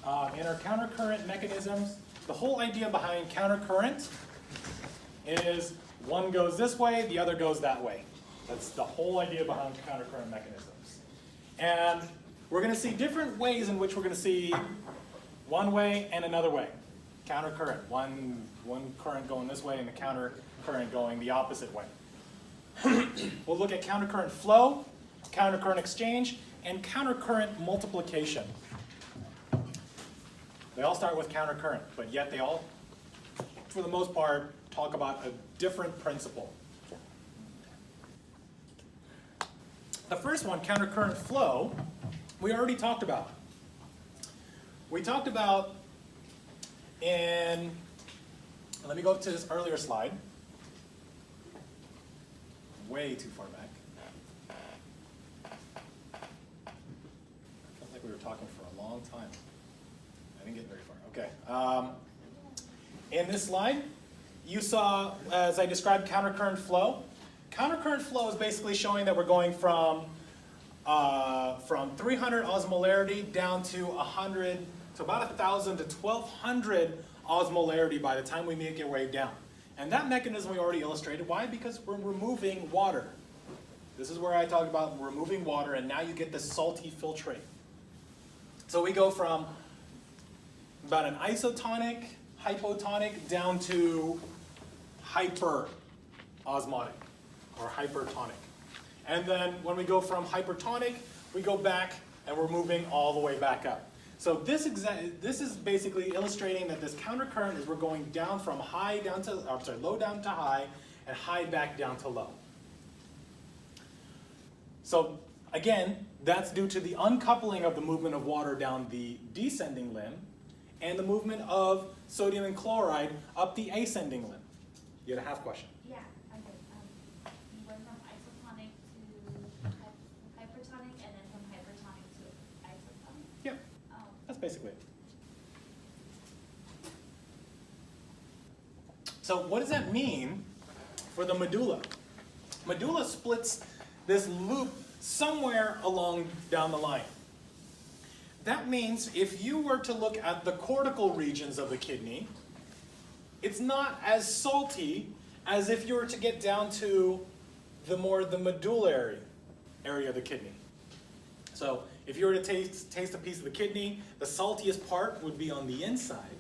In our countercurrent mechanisms, the whole idea behind countercurrent is one goes this way, the other goes that way. That's the whole idea behind countercurrent mechanisms. And we're going to see different ways in which we're going to see one way and another way. Countercurrent, one current going this way and the counter current going the opposite way. We'll look at countercurrent flow, countercurrent exchange, and countercurrent multiplication. They all start with countercurrent, but yet they all, for the most part, talk about a different principle. The first one, countercurrent flow, we already talked about. We talked about in, let me go to this earlier slide. Way too far back. Felt like we were talking for a long time. I didn't get very far. Okay. In this slide, you saw, as I described, countercurrent flow. Countercurrent flow is basically showing that we're going from 300 osmolarity down to 100, to about 1,000 to 1,200 osmolarity by the time we make our way down. And that mechanism we already illustrated. Why? Because we're removing water. This is where I talked about removing water, and now you get this salty filtrate. So we go from about an isotonic, hypotonic, down to hyperosmotic or hypertonic. And then when we go from hypertonic, we go back and we're moving all the way back up. So this is basically illustrating that this countercurrent is we're going down from high down to, low down to high, and high back down to low. So again, that's due to the uncoupling of the movement of water down the descending limb and the movement of sodium and chloride up the ascending limb. You had a half question. Yeah, okay. You went from isotonic to hypertonic, and then from hypertonic to isotonic? Yeah, that's basically it. So what does that mean for the medulla? Medulla splits this loop somewhere along down the line. That means if you were to look at the cortical regions of the kidney, it's not as salty as if you were to get down to the medullary area of the kidney. So if you were to taste a piece of the kidney, the saltiest part would be on the inside,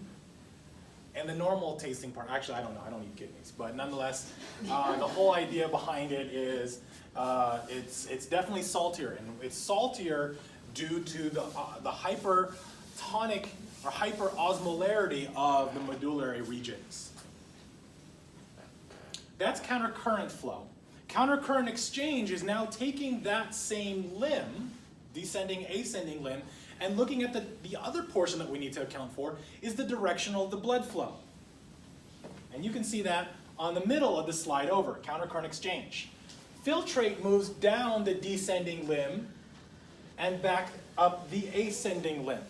and the normal tasting part, actually I don't know, I don't eat kidneys, but nonetheless, the whole idea behind it is it's definitely saltier, and it's saltier due to the hypertonic or hyperosmolarity of the medullary regions. That's countercurrent flow. Countercurrent exchange is now taking that same limb, descending, ascending limb, and looking at the other portion that we need to account for is the directional of the blood flow. And you can see that on the middle of the slide over, countercurrent exchange. Filtrate moves down the descending limb and back up the ascending limb.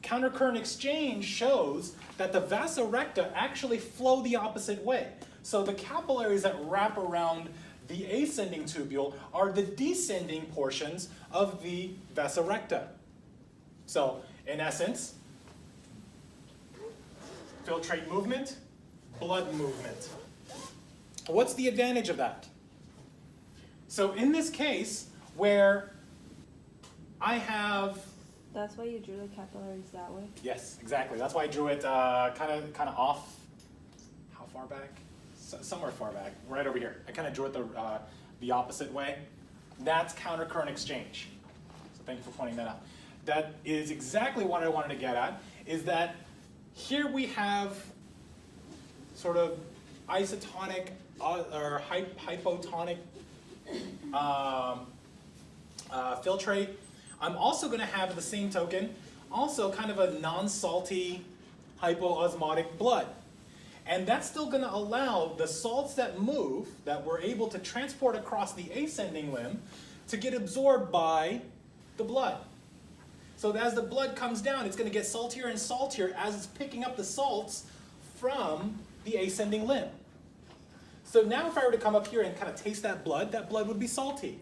Countercurrent exchange shows that the vasa recta actually flow the opposite way. So the capillaries that wrap around the ascending tubule are the descending portions of the vasa recta. So in essence, filtrate movement, blood movement. What's the advantage of that? So in this case, where I have... That's why you drew the capillaries that way? Yes, exactly. That's why I drew it kind of off. How far back? Somewhere far back, right over here. I kind of drew it the opposite way. That's countercurrent exchange. So thank you for pointing that out. That is exactly what I wanted to get at, is that here we have sort of isotonic or hypotonic filtrate. I'm also going to have the same token, also kind of a non-salty hypoosmotic blood. And that's still going to allow the salts that move, that we're able to transport across the ascending limb, to get absorbed by the blood. So as the blood comes down, it's going to get saltier and saltier as it's picking up the salts from the ascending limb. So now if I were to come up here and kind of taste that blood would be salty.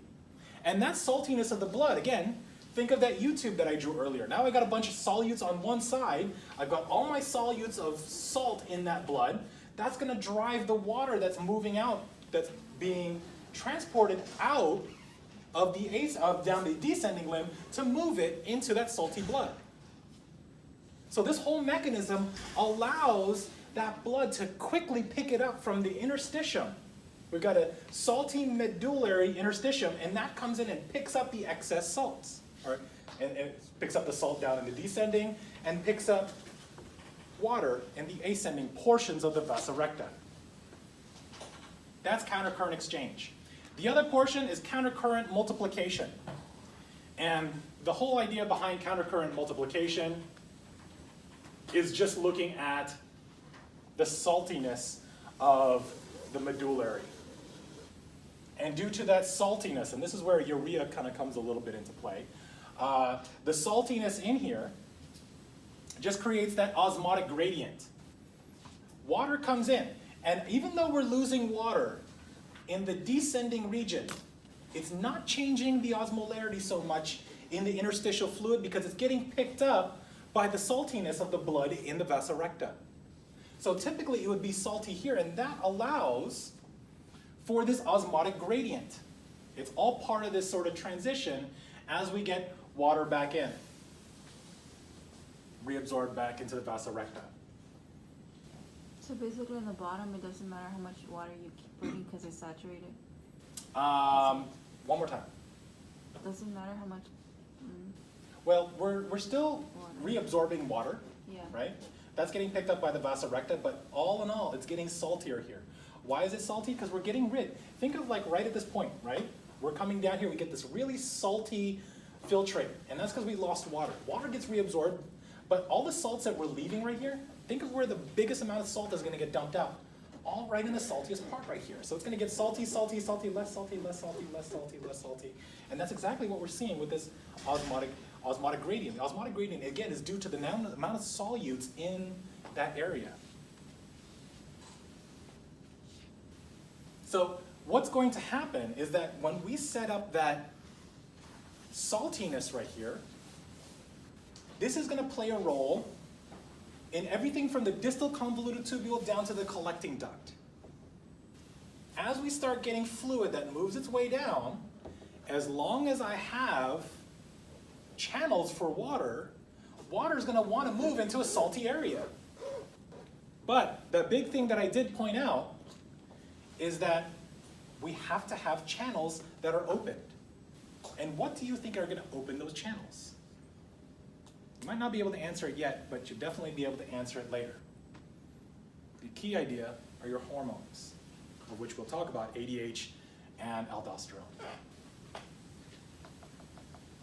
And that saltiness of the blood, again, think of that U-tube that I drew earlier. Now I got a bunch of solutes on one side. I've got all my solutes of salt in that blood. That's going to drive the water that's moving out, that's being transported out of down the descending limb to move it into that salty blood. So this whole mechanism allows that blood to quickly pick it up from the interstitium. We've got a salty medullary interstitium, and that comes in and picks up the excess salts. All right? And it picks up the salt down in the descending and picks up water in the ascending portions of the vasa recta. That's countercurrent exchange. The other portion is countercurrent multiplication. And the whole idea behind countercurrent multiplication is just looking at the saltiness of the medullary. And due to that saltiness, and this is where urea kind of comes a little bit into play, the saltiness in here just creates that osmotic gradient. Water comes in, and even though we're losing water in the descending region, it's not changing the osmolarity so much in the interstitial fluid because it's getting picked up by the saltiness of the blood in the vasa recta. So typically it would be salty here, and that allows for this osmotic gradient. It's all part of this sort of transition as we get water back in, reabsorbed back into the vasa recta. So basically on the bottom, it doesn't matter how much water you keep putting because it's saturated? One more time. It doesn't matter how much? Well, we're still Water. reabsorbing water, Yeah. right? That's getting picked up by the vasa recta, but all in all, it's getting saltier here. Why is it salty? Because we're getting rid. Think of like right at this point, right? We're coming down here, we get this really salty filtrate, and that's because we lost water. Water gets reabsorbed, but all the salts that we're leaving right here, think of where the biggest amount of salt is going to get dumped out. All right in the saltiest part right here. So it's going to get salty, salty, salty, less salty, less salty, less salty, less salty. And that's exactly what we're seeing with this osmotic gradient. The osmotic gradient, again, is due to the amount of solutes in that area. So what's going to happen is that when we set up that saltiness right here, this is going to play a role in everything from the distal convoluted tubule down to the collecting duct. As we start getting fluid that moves its way down, as long as I have channels for water, water is going to want to move into a salty area. But the big thing that I did point out is that we have to have channels that are opened. And what do you think are going to open those channels? You might not be able to answer it yet, but you'll definitely be able to answer it later. The key idea are your hormones, of which we'll talk about, ADH and aldosterone.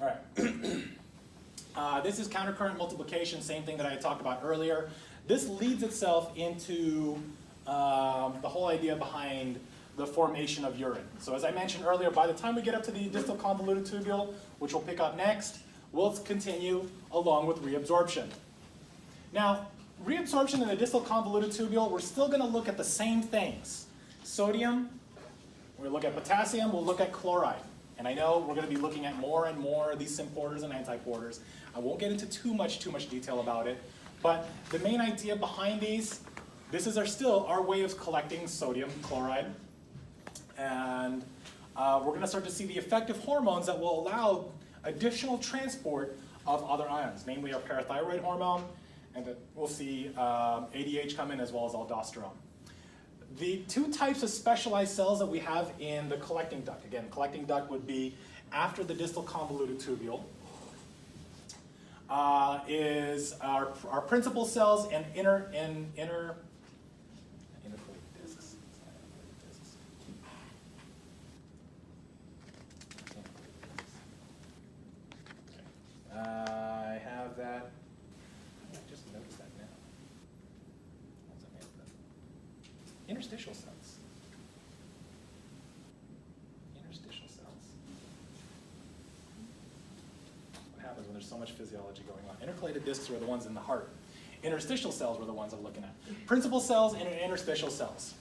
All right. This is countercurrent multiplication, same thing that I talked about earlier. This leads itself into the whole idea behind the formation of urine. So as I mentioned earlier, by the time we get up to the distal convoluted tubule, which we'll pick up next, we'll continue along with reabsorption. Now, reabsorption in the distal convoluted tubule, we're still going to look at the same things. Sodium, we'll look at potassium, we'll look at chloride. And I know we're going to be looking at more and more of these symporters and antiporters. I won't get into too much detail about it, but the main idea behind these, this is still our way of collecting sodium chloride. And we're going to start to see the effective hormones that will allow additional transport of other ions, namely our parathyroid hormone, and we'll see ADH come in as well as aldosterone. The two types of specialized cells that we have in the collecting duct, again, collecting duct would be after the distal convoluted tubule, is our principal cells and inner discs. I have that. I just noticed that now. What was I made of? Interstitial cells. Interstitial cells. What happens when there's so much physiology going on? Intercalated discs were the ones in the heart. Interstitial cells were the ones I'm looking at. Principal cells and interstitial cells.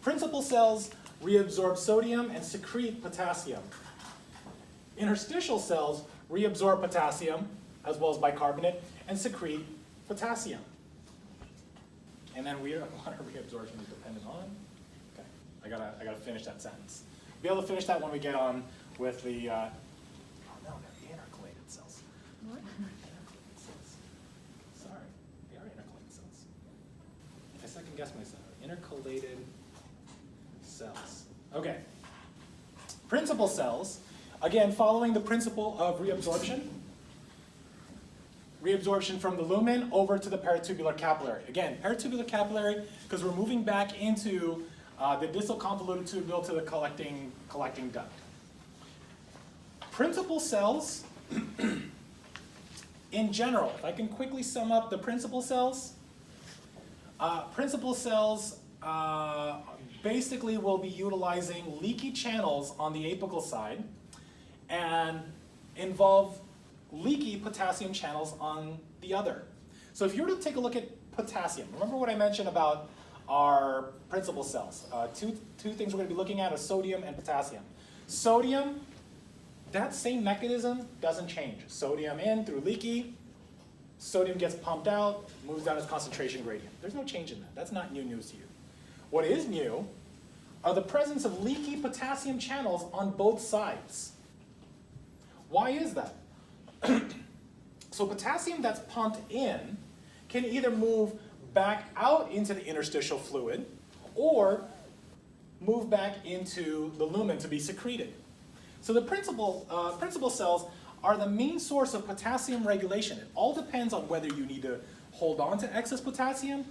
Principal cells reabsorb sodium and secrete potassium. Interstitial cells reabsorb potassium as well as bicarbonate and secrete potassium. And then water reabsorption is dependent on, okay, I gotta finish that sentence. Be able to finish that when we get on with the, oh no, they're intercalated cells. What? Intercalated cells. Sorry, they are intercalated cells. I second guessed myself. Intercalated cells. Okay. Principal cells, again, following the principle of reabsorption. Reabsorption from the lumen over to the peritubular capillary. Again, peritubular capillary, because we're moving back into the distal convoluted tubule to the collecting duct. Principal cells, in general, if I can quickly sum up the principal cells basically will be utilizing leaky channels on the apical side and involve leaky potassium channels on the other. So if you were to take a look at potassium, remember what I mentioned about our principal cells. Two things we're going to be looking at are sodium and potassium. Sodium, that same mechanism doesn't change. Sodium in through leaky, sodium gets pumped out, moves down its concentration gradient. There's no change in that. That's not new news to you. What is new are the presence of leaky potassium channels on both sides. Why is that? So potassium that's pumped in can either move back out into the interstitial fluid or move back into the lumen to be secreted. So the principal cells are the main source of potassium regulation. It all depends on whether you need to hold on to excess potassium,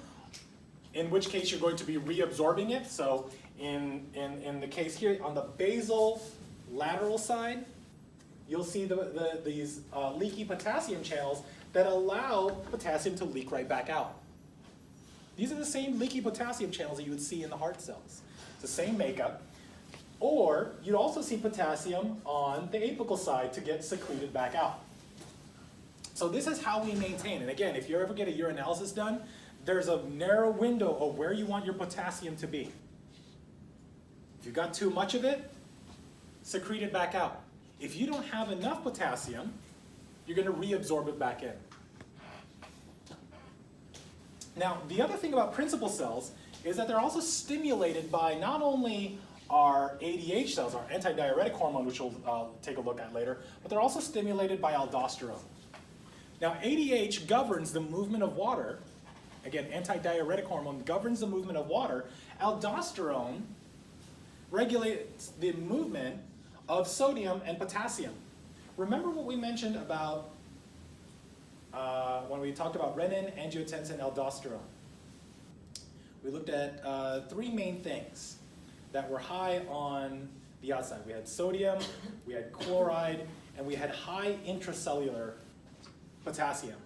in which case you're going to be reabsorbing it. So in the case here, on the basal lateral side, you'll see these leaky potassium channels that allow potassium to leak right back out. These are the same leaky potassium channels that you would see in the heart cells. It's the same makeup. Or you'd also see potassium on the apical side to get secreted back out. So this is how we maintain. And again, if you ever get a urinalysis done, there's a narrow window of where you want your potassium to be. If you've got too much of it, secrete it back out. If you don't have enough potassium, you're going to reabsorb it back in. Now, the other thing about principal cells is that they're also stimulated by not only our ADH cells, our antidiuretic hormone, which we'll take a look at later, but they're also stimulated by aldosterone. Now, ADH governs the movement of water. Again, antidiuretic hormone governs the movement of water. Aldosterone regulates the movement of sodium and potassium. Remember what we mentioned about when we talked about renin, angiotensin, aldosterone. We looked at three main things that were high on the outside. We had sodium, we had chloride, and we had high intracellular potassium.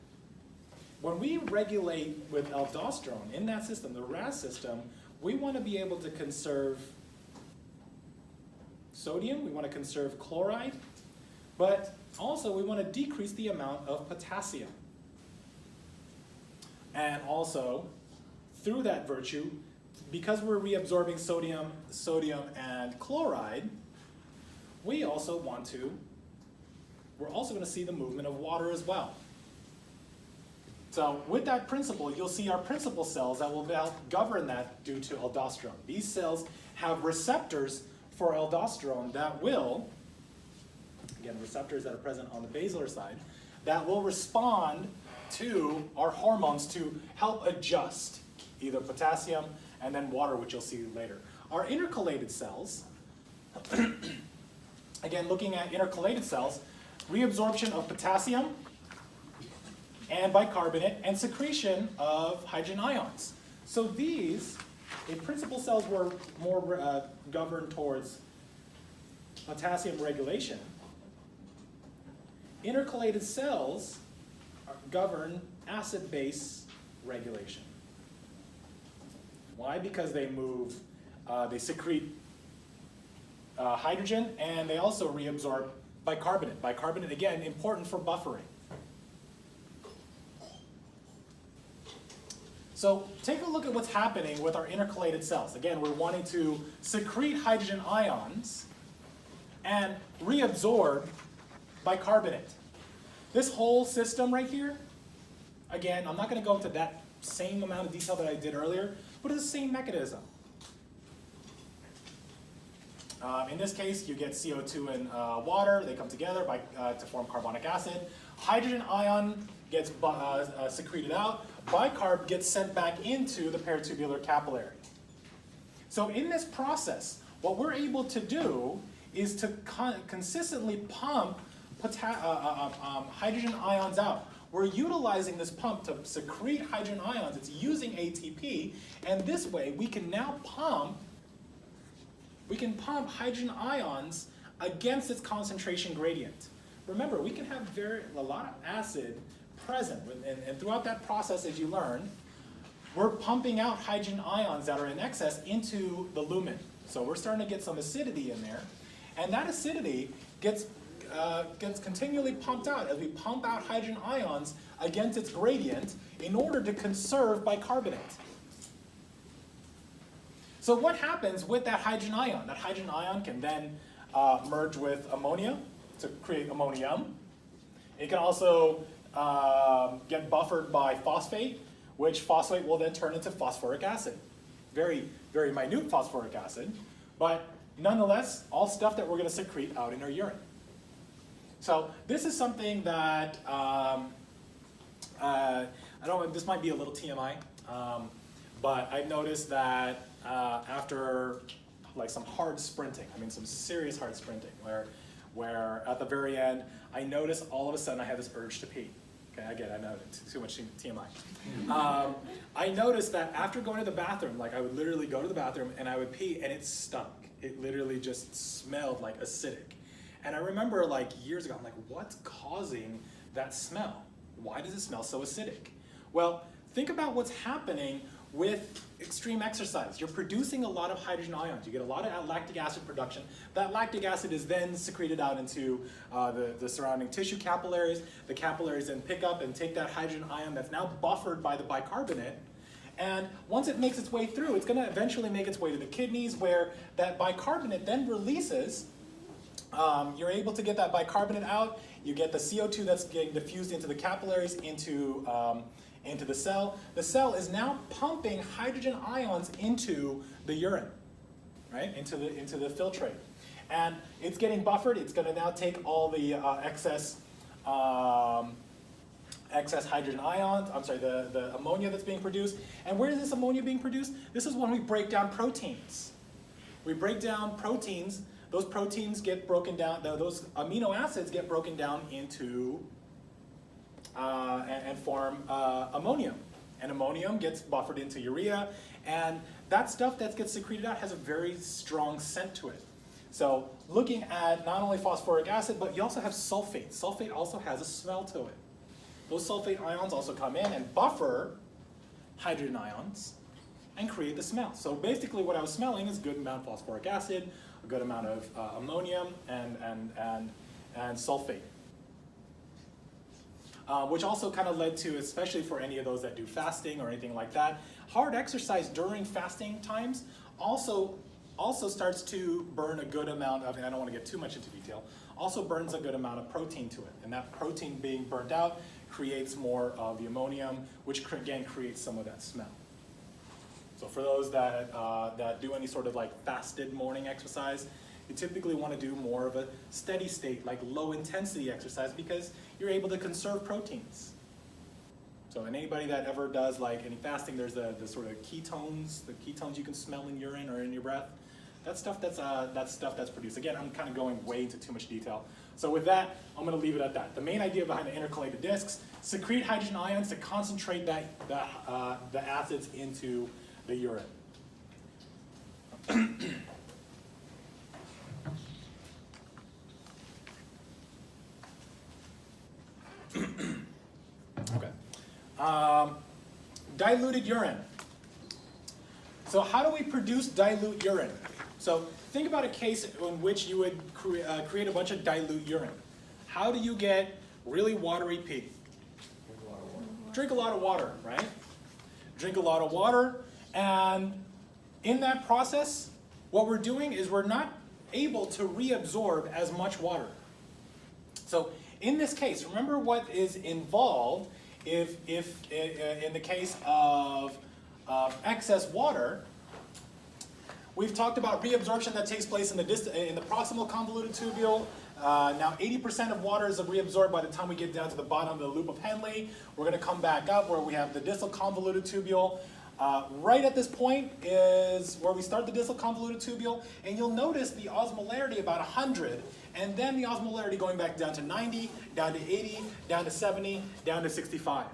When we regulate with aldosterone in that system, the RAS system, we want to be able to conserve sodium, we want to conserve chloride, but also we want to decrease the amount of potassium. And also, through that virtue, because we're reabsorbing sodium and chloride, we're also going to see the movement of water as well. So with that principle, you'll see our principal cells that will govern that due to aldosterone. These cells have receptors for aldosterone that will, again, receptors that are present on the basilar side, that will respond to our hormones to help adjust either potassium and then water, which you'll see later. Our intercalated cells, again, looking at intercalated cells, reabsorption of potassium and bicarbonate and secretion of hydrogen ions. So these, if principal cells were more governed towards potassium regulation, intercalated cells govern acid-base regulation. Why? Because they move, they secrete hydrogen, and they also reabsorb bicarbonate. Bicarbonate, again, important for buffering. So take a look at what's happening with our intercalated cells. Again, we're wanting to secrete hydrogen ions and reabsorb bicarbonate. This whole system right here, again, I'm not going to go into that same amount of detail that I did earlier, but it's the same mechanism. In this case, you get CO2 and water. They come together to form carbonic acid. Hydrogen ion gets secreted out. Bicarb gets sent back into the peritubular capillary. So in this process, what we're able to do is to consistently pump hydrogen ions out. We're utilizing this pump to secrete hydrogen ions. It's using ATP, and this way we can now pump hydrogen ions against its concentration gradient. Remember, we can have a lot of acid present, and throughout that process, as you learn, we're pumping out hydrogen ions that are in excess into the lumen. So we're starting to get some acidity in there, and that acidity gets continually pumped out as we pump out hydrogen ions against its gradient in order to conserve bicarbonate. So what happens with that hydrogen ion? That hydrogen ion can then merge with ammonia to create ammonium. It can also get buffered by phosphate, which phosphate will then turn into phosphoric acid. Very, very minute phosphoric acid, but nonetheless, all stuff that we're going to secrete out in our urine. So this is something that, this might be a little TMI, but I've noticed that after like some hard sprinting, some serious hard sprinting, where at the very end, I notice all of a sudden I have this urge to pee. Okay, again, I know too much TMI. I noticed that after going to the bathroom, like I would literally go to the bathroom and I would pee and it stunk. It literally just smelled like acidic. And I remember like years ago, I'm like, what's causing that smell? Why does it smell so acidic? Well, think about what's happening with extreme exercise. You're producing a lot of hydrogen ions. You get a lot of lactic acid production. That lactic acid is then secreted out into the surrounding tissue capillaries. The capillaries then pick up and take that hydrogen ion that's now buffered by the bicarbonate. And once it makes its way through, it's going to eventually make its way to the kidneys, where that bicarbonate then releases. You're able to get that bicarbonate out. You get the CO2 that's getting diffused into the capillaries, into the cell. The cell is now pumping hydrogen ions into the urine, right? Into the filtrate. And it's getting buffered. It's going to now take all the excess hydrogen ions, the ammonia that's being produced. And where is this ammonia being produced? This is when we break down proteins. We break down proteins. Those proteins get broken down, those amino acids get broken down into and form ammonium. And ammonium gets buffered into urea, and that stuff that gets secreted out has a very strong scent to it. So looking at not only phosphoric acid, but you also have sulfate. Sulfate also has a smell to it. Those sulfate ions also come in and buffer hydrogen ions and create the smell. So basically what I was smelling is a good amount of phosphoric acid, a good amount of ammonium, and sulfate. Which also kind of led to, especially for any of those that do fasting or anything like that, hard exercise during fasting times also starts to burn a good amount of, and I don't want to get too much into detail, also burns a good amount of protein to it. And that protein being burnt out creates more of the ammonium, which again creates some of that smell. So for those that do any sort of like fasted morning exercise, you typically want to do more of a steady state, like low intensity exercise, because you're able to conserve proteins. So in anybody that ever does like any fasting, there's the sort of ketones, the ketones you can smell in urine or in your breath. That's stuff that's produced. Again, I'm kind of going way into too much detail. So with that, I'm going to leave it at that. The main idea behind the intercalated discs: secrete hydrogen ions to concentrate the acids into the urine. Okay. Diluted urine. So how do we produce dilute urine? So think about a case in which you would create a bunch of dilute urine. How do you get really watery pee? Drink a lot of water, right? Drink a lot of water, and in that process, what we're doing is we're not able to reabsorb as much water. So in this case, remember what is involved if in the case of excess water. We've talked about reabsorption that takes place in the proximal convoluted tubule. Now 80% of water is reabsorbed by the time we get down to the bottom of the loop of Henle. We're going to come back up where we have the distal convoluted tubule. Right at this point is where we start the distal convoluted tubule, and you'll notice the osmolarity about 100, and then the osmolarity going back down to 90, down to 80, down to 70, down to 65.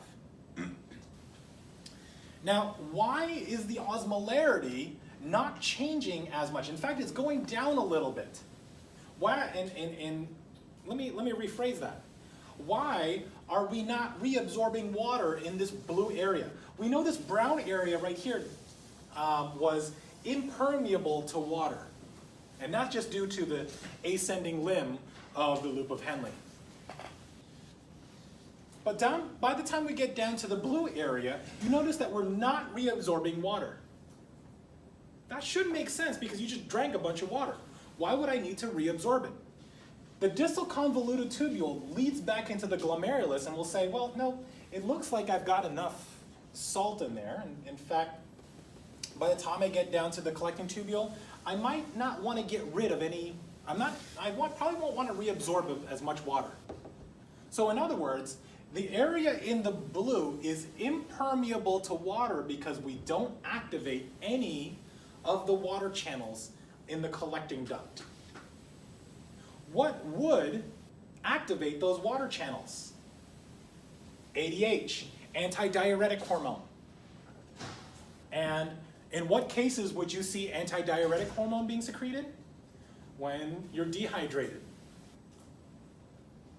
Now, why is the osmolarity not changing as much? In fact, it's going down a little bit. Why? And let me rephrase that. Why are we not reabsorbing water in this blue area? We know this brown area right here was impermeable to water, and that's just due to the ascending limb of the loop of Henle. But by the time we get down to the blue area, you notice that we're not reabsorbing water. That should make sense because you just drank a bunch of water. Why would I need to reabsorb it? The distal convoluted tubule leads back into the glomerulus, and we'll say, well, no, it looks like I've got enough salt in there. And in fact, by the time I get down to the collecting tubule, I might not want to get rid of any, probably won't want to reabsorb as much water. So in other words, the area in the blue is impermeable to water because we don't activate any of the water channels in the collecting duct. What would activate those water channels? ADH, antidiuretic hormone. And in what cases would you see antidiuretic hormone being secreted? When you're dehydrated.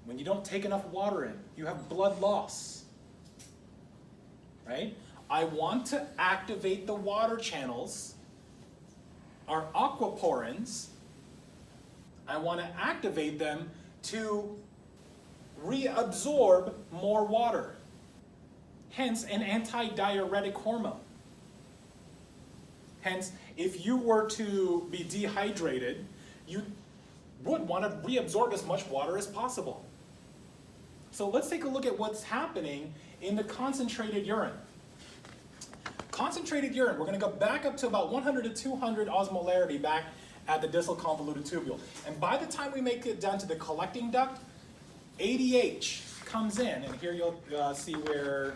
When you don't take enough water in, you have blood loss, right? I want to activate the water channels, our aquaporins. I want to activate them to reabsorb more water, hence an antidiuretic hormone. Hence, if you were to be dehydrated, you would want to reabsorb as much water as possible. So let's take a look at what's happening in the concentrated urine. Concentrated urine, we're going to go back up to about 100 to 200 osmolarity back at the distal convoluted tubule. And by the time we make it down to the collecting duct, ADH comes in, and here you'll see where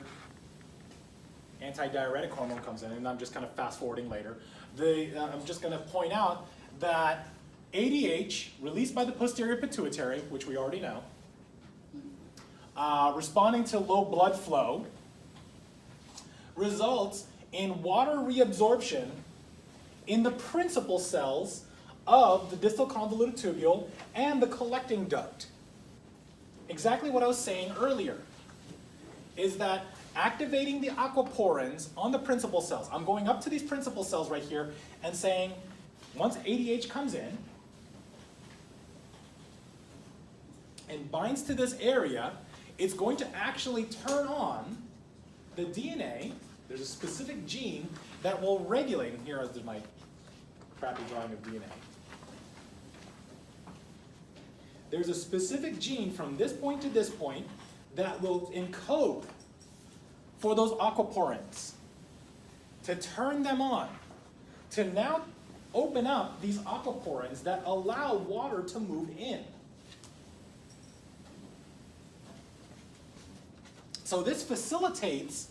antidiuretic hormone comes in, and I'm just kind of fast forwarding later. I'm just going to point out that ADH, released by the posterior pituitary, which we already know, responding to low blood flow, results in water reabsorption in the principal cells of the distal convoluted tubule and the collecting duct. Exactly what I was saying earlier is that activating the aquaporins on the principal cells, I'm going up to these principal cells right here and saying, once ADH comes in and binds to this area, it's going to actually turn on the DNA. There's a specific gene that will regulate, and here is my crappy drawing of DNA. There's a specific gene from this point to this point that will encode for those aquaporins to turn them on, to now open up these aquaporins that allow water to move in. So this facilitates,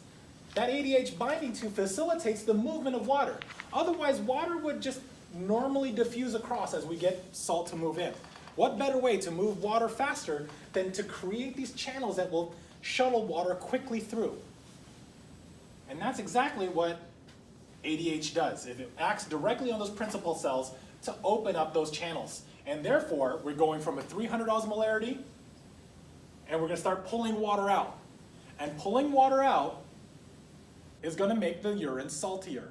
that ADH binding to facilitates the movement of water. Otherwise, water would just normally diffuse across as we get salt to move in. What better way to move water faster than to create these channels that will shuttle water quickly through? And that's exactly what ADH does. It acts directly on those principal cells to open up those channels. And therefore, we're going from a 300 osmolarity, and we're going to start pulling water out. And pulling water out is going to make the urine saltier.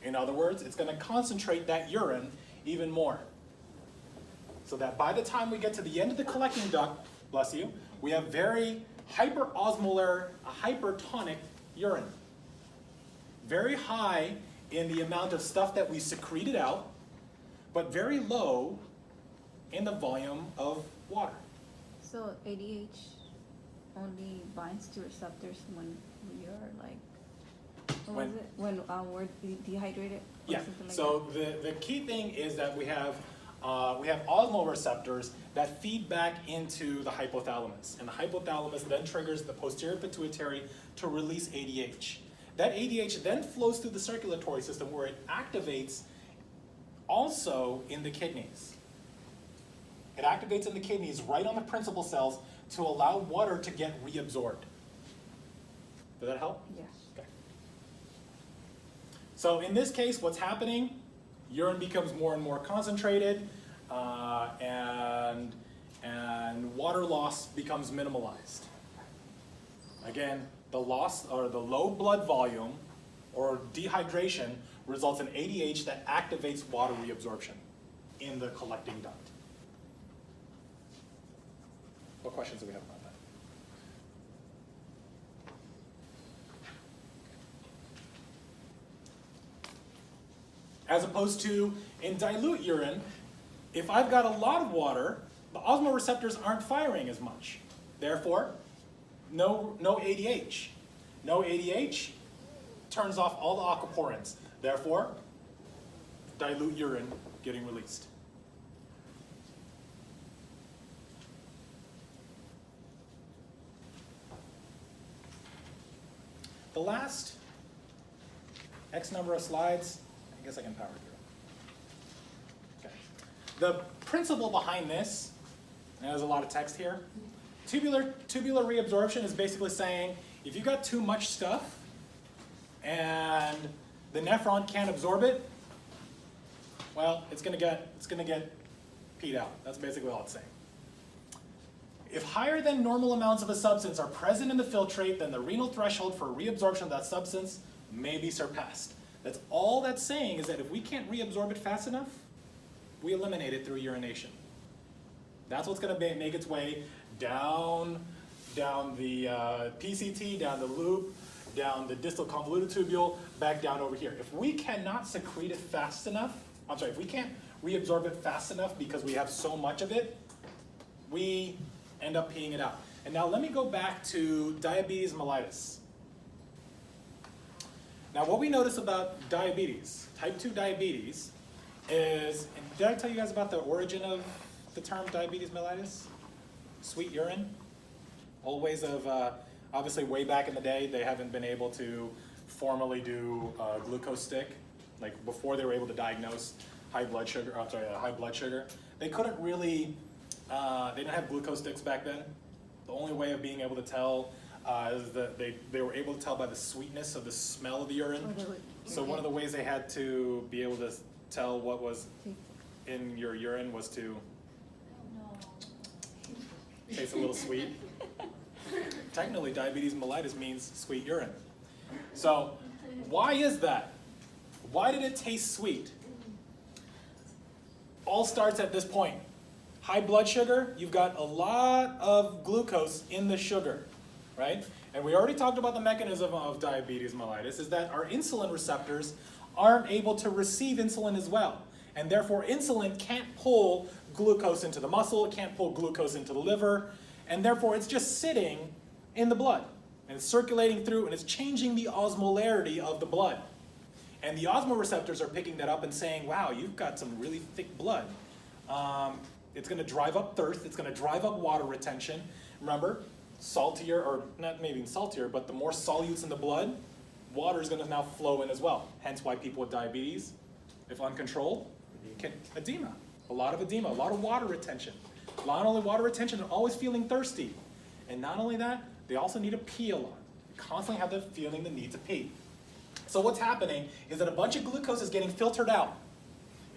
In other words, it's going to concentrate that urine even more. So that by the time we get to the end of the collecting duct, bless you, we have very hyperosmolar, hypertonic urine. Very high in the amount of stuff that we secreted out, but very low in the volume of water. So ADH only binds to receptors when you're like, what was it? When we're dehydrated? Or Yeah, something like so the key thing is that we have osmoreceptors that feed back into the hypothalamus. And the hypothalamus then triggers the posterior pituitary to release ADH. That ADH then flows through the circulatory system where it activates also in the kidneys. It activates in the kidneys right on the principal cells to allow water to get reabsorbed. Does that help? Yes. Okay. So in this case, what's happening? Urine becomes more and more concentrated, and water loss becomes minimalized. Again, the loss or the low blood volume or dehydration results in ADH that activates water reabsorption in the collecting duct. What questions do we have about that? As opposed to in dilute urine, if I've got a lot of water, the osmoreceptors aren't firing as much. Therefore, no ADH. No ADH turns off all the aquaporins. Therefore, dilute urine getting released. The last X number of slides, I guess I can power through. Okay. The principle behind this, and there's a lot of text here, tubular reabsorption is basically saying if you've got too much stuff and the nephron can't absorb it, well, it's gonna get peed out. That's basically all it's saying. If higher than normal amounts of a substance are present in the filtrate, then the renal threshold for reabsorption of that substance may be surpassed. That's all that's saying, is that if we can't reabsorb it fast enough, we eliminate it through urination. That's what's going to make its way down the PCT, down the loop, down the distal convoluted tubule, back down over here. If we cannot secrete it fast enough, if we can't reabsorb it fast enough because we have so much of it, we end up peeing it out. And now let me go back to diabetes mellitus. Now what we notice about diabetes, type 2 diabetes, is, and did I tell you guys about the origin of the term diabetes mellitus? Sweet urine. Old ways of, obviously way back in the day, they haven't been able to formally do a glucose stick. Like before they were able to diagnose high blood sugar, they couldn't really, they didn't have glucose sticks back then. The only way of being able to tell is that they were able to tell by the sweetness of the smell of the urine. So one of the ways they had to be able to tell what was in your urine was to taste a little sweet. Technically, diabetes mellitus means sweet urine. So why is that? Why did it taste sweet? All starts at this point. High blood sugar, you've got a lot of glucose in the sugar, right? And we already talked about the mechanism of diabetes mellitus, is that our insulin receptors aren't able to receive insulin as well. And therefore insulin can't pull glucose into the muscle, it can't pull glucose into the liver, and therefore it's just sitting in the blood. And it's circulating through and it's changing the osmolarity of the blood. And the osmoreceptors are picking that up and saying, wow, you've got some really thick blood. It's going to drive up thirst, it's going to drive up water retention. Remember, saltier, or not maybe saltier, but the more solutes in the blood, water is going to now flow in as well. Hence why people with diabetes, if uncontrolled, can edema. A lot of edema, a lot of water retention. Not only water retention, they're always feeling thirsty. And not only that, they also need to pee a lot. They constantly have the feeling the need to pee. So what's happening is that a bunch of glucose is getting filtered out.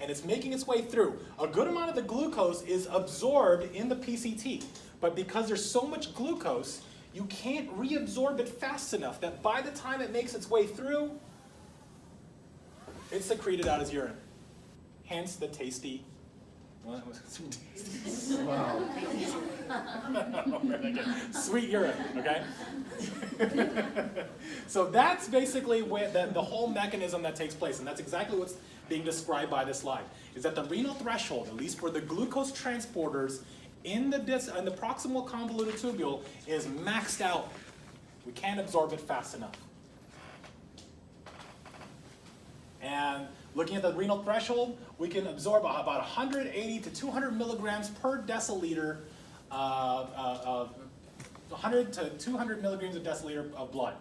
And it's making its way through. A good amount of the glucose is absorbed in the PCT. But because there's so much glucose, you can't reabsorb it fast enough that by the time it makes its way through, it's secreted out as urine. Hence the tasty, well, that was some tasty. Wow. Sweet urine, okay? So that's basically where the whole mechanism that takes place, and that's exactly what's being described by this slide, is that the renal threshold, at least for the glucose transporters in the proximal convoluted tubule is maxed out. We can't absorb it fast enough. And looking at the renal threshold, we can absorb about 180 to 200 milligrams per deciliter, 100 to 200 milligrams a deciliter of blood.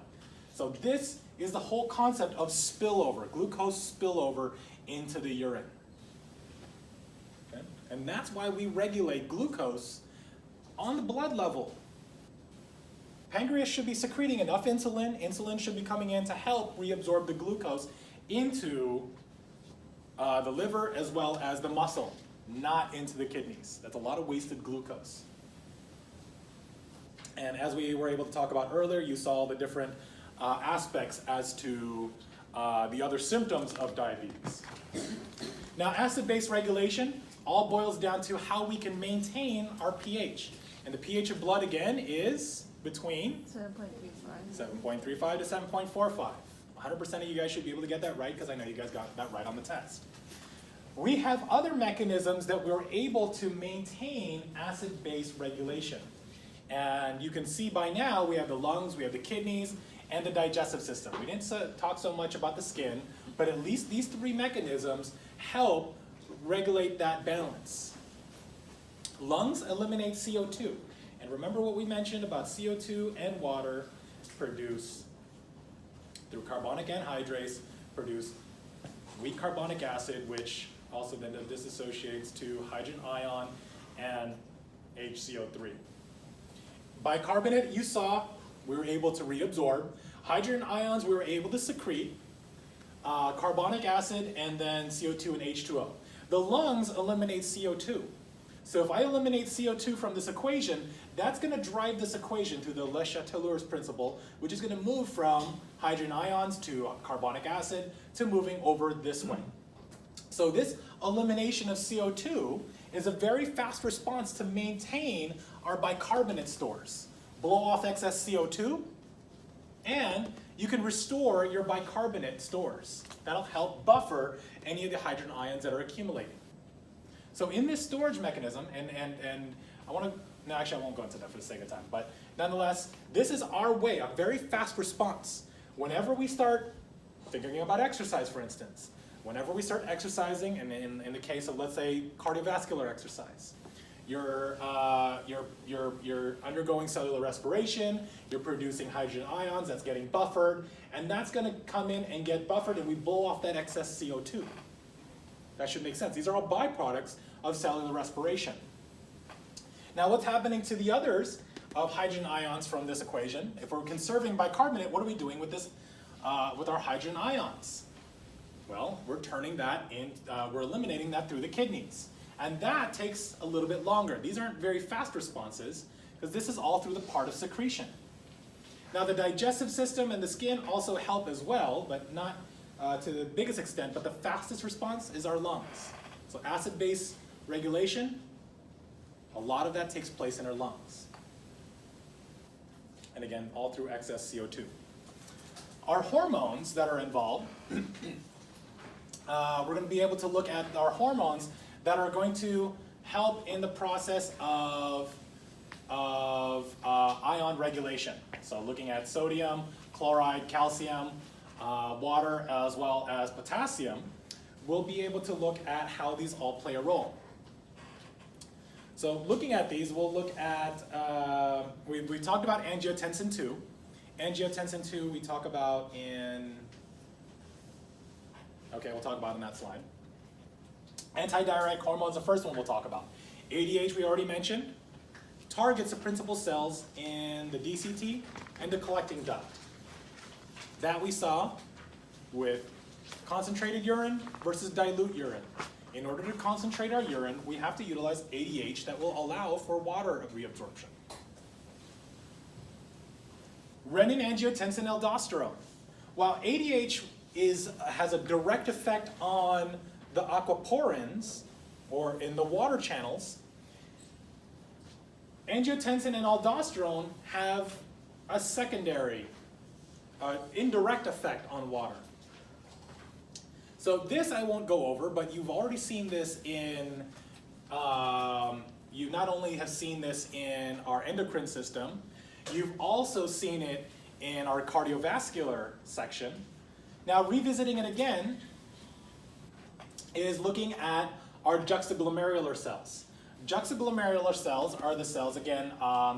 So this is the whole concept of spillover, glucose spillover into the urine. Okay? And that's why we regulate glucose on the blood level. Pancreas should be secreting enough insulin. Insulin should be coming in to help reabsorb the glucose into the liver as well as the muscle, not into the kidneys. That's a lot of wasted glucose. And as we were able to talk about earlier, you saw the different aspects as to the other symptoms of diabetes. Now, acid-base regulation all boils down to how we can maintain our pH. And the pH of blood, again, is between 7.35 to 7.45. 100% of you guys should be able to get that right because I know you guys got that right on the test. We have other mechanisms that we're able to maintain acid-base regulation. And you can see by now we have the lungs, we have the kidneys, and the digestive system. We didn't talk so much about the skin, but at least these three mechanisms help regulate that balance. Lungs eliminate CO2. And remember what we mentioned about CO2 and water produce, through carbonic anhydrase, produce weak carbonic acid, which also then disassociates to hydrogen ion and HCO3. Bicarbonate, you saw, we were able to reabsorb. Hydrogen ions, we were able to secrete. Carbonic acid, and then CO2 and H2O. The lungs eliminate CO2. So if I eliminate CO2 from this equation, that's going to drive this equation through the Le Chatelier's principle, which is going to move from hydrogen ions to carbonic acid to moving over this way. So this elimination of CO2 is a very fast response to maintain our bicarbonate stores. Blow off excess CO2, and you can restore your bicarbonate stores. That'll help buffer any of the hydrogen ions that are accumulating. So in this storage mechanism, and I want to, no, actually I won't go into that for the sake of time, but nonetheless, this is our way, a very fast response. Whenever we start thinking about exercise, for instance, whenever we start exercising, and in the case of, let's say, cardiovascular exercise, you're undergoing cellular respiration, you're producing hydrogen ions, that's getting buffered, and that's going to come in and get buffered, and we blow off that excess CO2. That should make sense. These are all byproducts of cellular respiration. Now, what's happening to the others of hydrogen ions from this equation? If we're conserving bicarbonate, what are we doing with this, with our hydrogen ions? Well, we're turning that in, we're eliminating that through the kidneys. And that takes a little bit longer. These aren't very fast responses, because this is all through the part of secretion. Now, the digestive system and the skin also help as well, but not to the biggest extent, but the fastest response is our lungs. So acid-base regulation, a lot of that takes place in our lungs. And again, all through excess CO2. Our hormones that are involved, we're going to be able to look at our hormones that are going to help in the process of ion regulation. So looking at sodium, chloride, calcium, water, as well as potassium, we'll be able to look at how these all play a role. So looking at these, we'll look at, we talked about angiotensin II. Angiotensin II we talk about in, okay, we'll talk about in that slide. Antidiuretic hormones, the first one we'll talk about. ADH we already mentioned. Targets the principal cells in the DCT and the collecting duct. That we saw with concentrated urine versus dilute urine. In order to concentrate our urine, we have to utilize ADH that will allow for water reabsorption. Renin, angiotensin, aldosterone. While ADH has a direct effect on the aquaporins, or in the water channels, angiotensin and aldosterone have a secondary, indirect effect on water. So this I won't go over, but you've already seen this in you not only have seen this in our endocrine system, you've also seen it in our cardiovascular section. Now, revisiting it again is looking at our juxtaglomerular cells. Juxtaglomerular cells are the cells, again,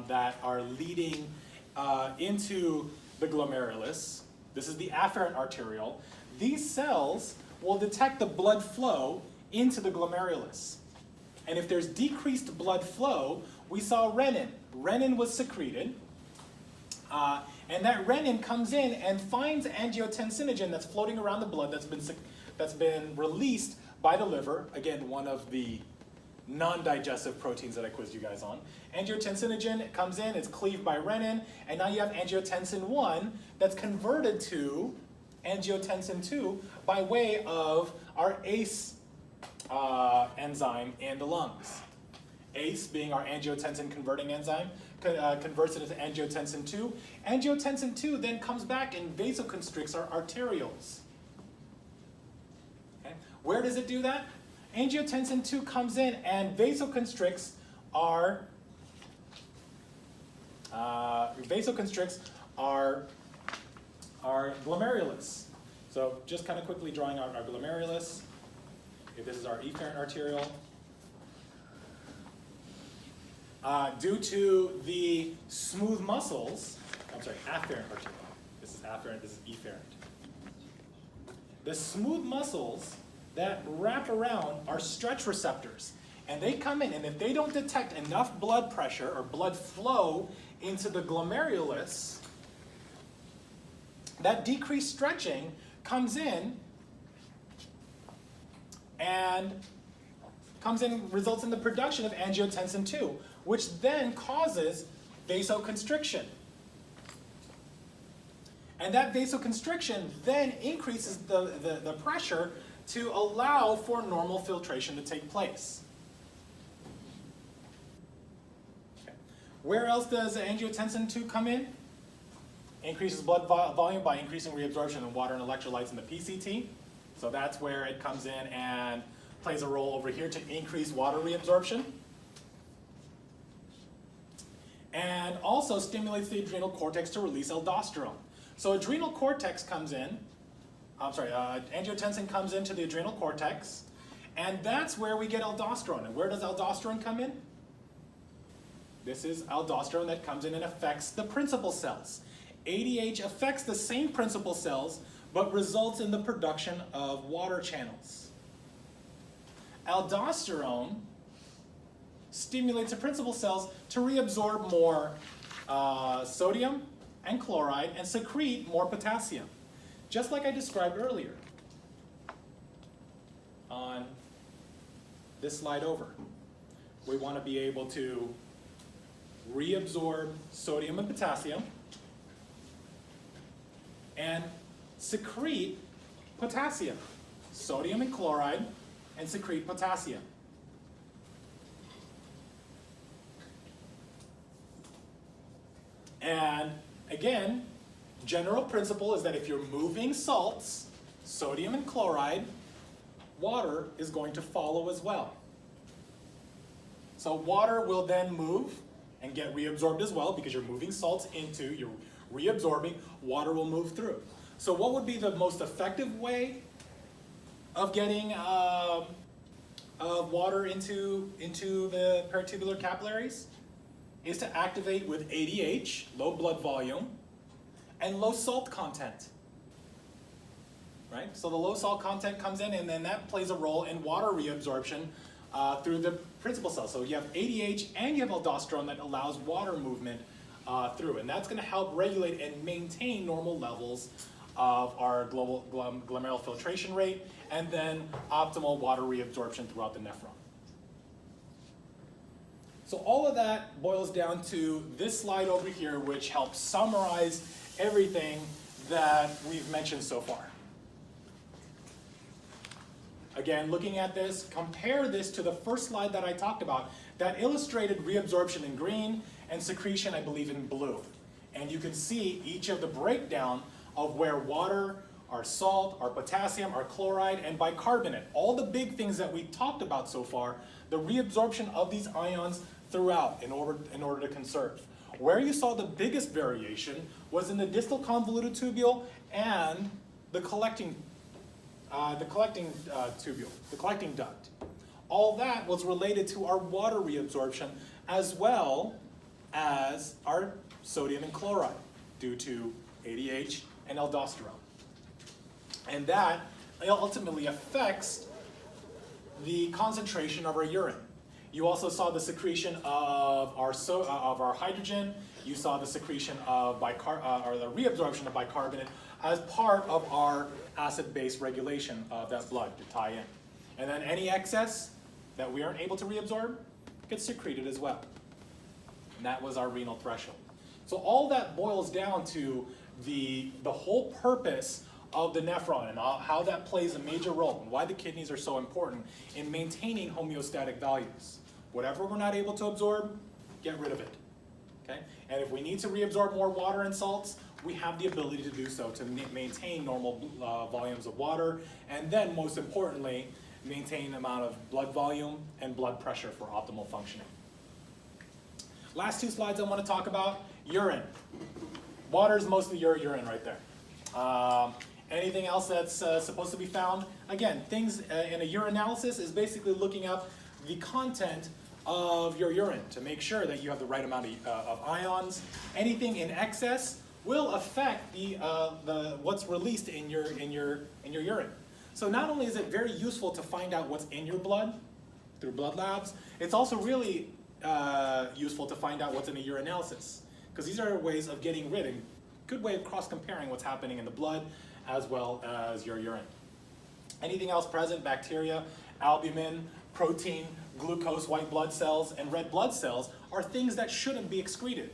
that are leading into the glomerulus. This is the afferent arteriole. These cells will detect the blood flow into the glomerulus. And if there's decreased blood flow, we saw renin. Renin was secreted. And that renin comes in and finds angiotensinogen that's floating around the blood that's been released by the liver. Again, one of the non-digestive proteins that I quizzed you guys on. Angiotensinogen comes in, it's cleaved by renin, and now you have angiotensin 1 that's converted to angiotensin 2 by way of our ACE enzyme in the lungs. ACE, being our angiotensin converting enzyme, converts it into angiotensin 2. Angiotensin 2 then comes back and vasoconstricts our arterioles. Okay. Where does it do that? Angiotensin 2 comes in and vasoconstricts our glomerulus. So just kind of quickly drawing out our glomerulus. If this is our efferent arteriole. Due to the smooth muscles, afferent arteriole. This is afferent, this is efferent. The smooth muscles that wrap around are stretch receptors. And they come in, and if they don't detect enough blood pressure or blood flow into the glomerulus, that decreased stretching comes in and results in the production of angiotensin 2, which then causes vasoconstriction. And that vasoconstriction then increases the pressure to allow for normal filtration to take place. Okay. Where else does angiotensin 2 come in? Increases blood volume by increasing reabsorption of water and electrolytes in the PCT. So that's where it comes in and plays a role over here to increase water reabsorption. And also stimulates the adrenal cortex to release aldosterone. So adrenal cortex comes in, angiotensin comes into the adrenal cortex, and that's where we get aldosterone. And where does aldosterone come in? This is aldosterone that comes in and affects the principal cells. ADH affects the same principal cells, but results in the production of water channels. Aldosterone stimulates the principal cells to reabsorb more sodium and chloride and secrete more potassium, just like I described earlier on this slide over. We want to be able to reabsorb sodium and potassium and secrete potassium, sodium and chloride, and secrete potassium. And again, general principle is that if you're moving salts, sodium and chloride, water is going to follow as well. So water will then move and get reabsorbed as well because you're moving salts into, you're reabsorbing, water will move through. So what would be the most effective way of getting water into the peritubular capillaries? Is to activate with ADH, low blood volume, and low salt content. Right? So the low salt content comes in, and then that plays a role in water reabsorption through the principal cells. So you have ADH and you have aldosterone that allows water movement through, and that's going to help regulate and maintain normal levels of our glomerular filtration rate, and then optimal water reabsorption throughout the nephron. So all of that boils down to this slide over here, which helps summarize everything that we've mentioned so far. Again, looking at this, compare this to the first slide that I talked about that illustrated reabsorption in green and secretion, I believe, in blue. And you can see each of the breakdown of where water, our salt, our potassium, our chloride, and bicarbonate, all the big things that we talked about so far, the reabsorption of these ions throughout in order to conserve. Where you saw the biggest variation was in the distal convoluted tubule and the collecting tubule, the collecting duct. All that was related to our water reabsorption as well as our sodium and chloride due to ADH and aldosterone. And that ultimately affects the concentration of our urine. You also saw the secretion of our hydrogen. You saw the secretion of or the reabsorption of bicarbonate as part of our acid-base regulation of that blood to tie in. And then any excess that we aren't able to reabsorb gets secreted as well. And that was our renal threshold. So all that boils down to the whole purpose of the nephron and how that plays a major role and why the kidneys are so important in maintaining homeostatic values. Whatever we're not able to absorb, get rid of it. Okay? And if we need to reabsorb more water and salts, we have the ability to do so to maintain normal volumes of water, and then most importantly, maintain the amount of blood volume and blood pressure for optimal functioning. Last two slides I want to talk about, urine. Water is mostly your urine right there. Anything else that's supposed to be found? Again, things in a urinalysis is basically looking up the content of your urine to make sure that you have the right amount of ions. Anything in excess will affect the what's released in your urine. So not only is it very useful to find out what's in your blood through blood labs, it's also really useful to find out what's in a urinalysis, because these are ways of getting rid and good way of cross-comparing what's happening in the blood as well as your urine. Anything else present? Bacteria, albumin, protein, glucose, white blood cells, and red blood cells are things that shouldn't be excreted.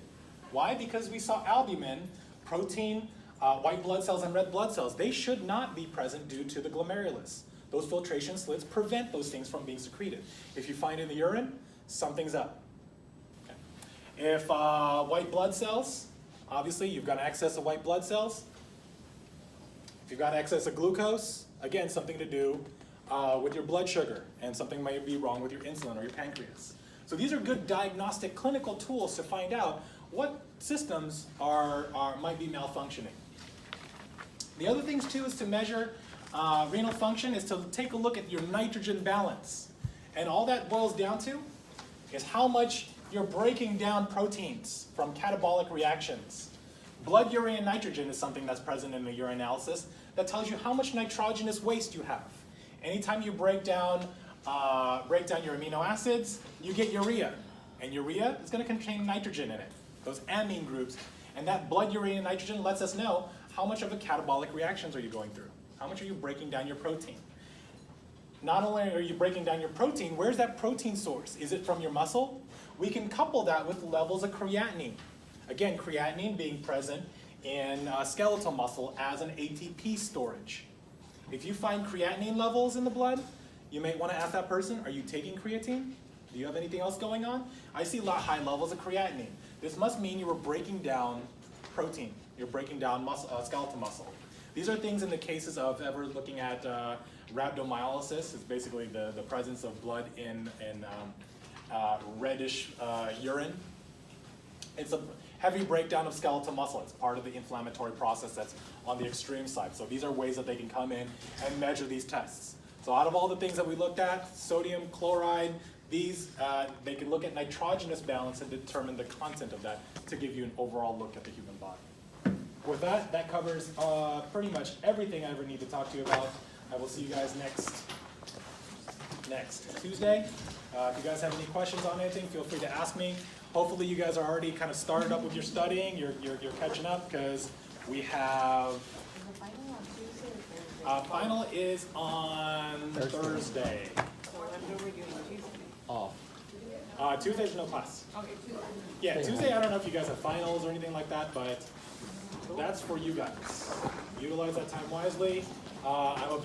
Why? Because we saw albumin, protein, white blood cells, and red blood cells. They should not be present due to the glomerulus. Those filtration slits prevent those things from being secreted. If you find it in the urine, something's up. Okay. If white blood cells, obviously you've got excess of white blood cells. If you've got excess of glucose, again, something to do with your blood sugar, and something might be wrong with your insulin or your pancreas. So these are good diagnostic clinical tools to find out what systems might be malfunctioning. The other things too is to measure renal function is to take a look at your nitrogen balance. And all that boils down to is how much you're breaking down proteins from catabolic reactions. Blood urea and nitrogen is something that's present in the urinalysis that tells you how much nitrogenous waste you have. Anytime you break down your amino acids, you get urea. And urea is going to contain nitrogen in it, those amine groups. And that blood urea and nitrogen lets us know how much of the catabolic reactions are you going through. How much are you breaking down your protein? Not only are you breaking down your protein, where's that protein source? Is it from your muscle? We can couple that with levels of creatinine. Again, creatinine being present in skeletal muscle as an ATP storage. If you find creatinine levels in the blood, you may want to ask that person, are you taking creatine? Do you have anything else going on? I see a lot high levels of creatinine. This must mean you were breaking down protein. You're breaking down skeletal muscle. These are things in the cases of ever looking at rhabdomyolysis. It's basically the presence of blood in reddish urine. It's a heavy breakdown of skeletal muscle. It's part of the inflammatory process that's on the extreme side. So these are ways that they can come in and measure these tests. So out of all the things that we looked at, sodium, chloride, these, they can look at nitrogenous balance and determine the content of that to give you an overall look at the human body. With that, that covers pretty much everything I ever need to talk to you about. I will see you guys next Tuesday. If you guys have any questions on anything, feel free to ask me. Hopefully you guys are already kind of started up with your studying. You're catching up because we have... Is the final on Tuesday or Thursday? Final is on Thursday. So what are we doing Tuesday? Off. Tuesday's no class. Okay, Tuesday. Yeah, Tuesday, I don't know if you guys have finals or anything like that, but that's for you guys. Utilize that time wisely. I'm available.